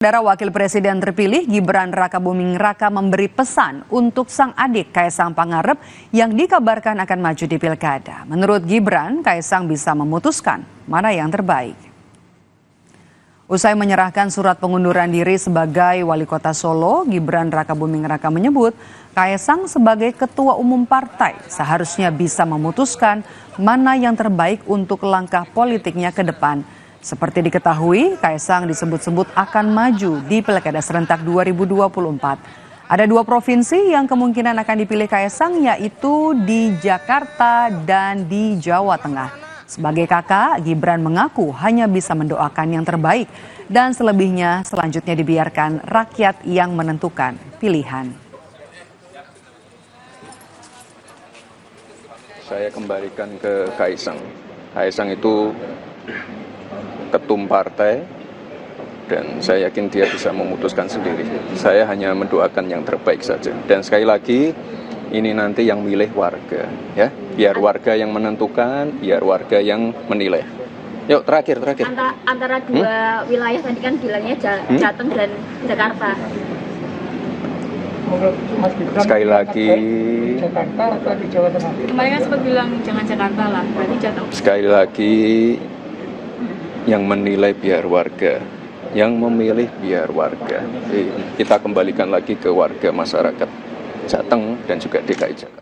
Saudara Wakil Presiden terpilih Gibran Rakabuming Raka memberi pesan untuk sang adik Kaisang Pangarep yang dikabarkan akan maju di Pilkada. Menurut Gibran, Kaisang bisa memutuskan mana yang terbaik. Usai menyerahkan surat pengunduran diri sebagai Wali Kota Solo, Gibran Rakabuming Raka menyebut Kaisang sebagai Ketua Umum Partai seharusnya bisa memutuskan mana yang terbaik untuk langkah politiknya ke depan. Seperti diketahui, Kaisang disebut-sebut akan maju di Pilkada Serentak 2024. Ada dua provinsi yang kemungkinan akan dipilih Kaisang, yaitu di Jakarta dan di Jawa Tengah. Sebagai kakak, Gibran mengaku hanya bisa mendoakan yang terbaik dan selebihnya selanjutnya dibiarkan rakyat yang menentukan pilihan. Saya kembalikan ke Kaisang. Kaisang itu ketum partai dan saya yakin dia bisa memutuskan sendiri. Saya hanya mendoakan yang terbaik saja. Dan sekali lagi ini nanti yang milih warga, ya. Biar warga yang menentukan, biar warga yang menilai. Yuk terakhir. Antara dua wilayah tadi kan bilangnya Jateng dan Jakarta. Sekali lagi. Jakarta atau di Jawa Tengah? Kemarin kan sempat bilang jangan Jakarta lah, berarti Jateng. Sekali lagi. Yang menilai biar warga, yang memilih biar warga. Kita kembalikan lagi ke warga masyarakat Jateng dan juga DKI Jakarta.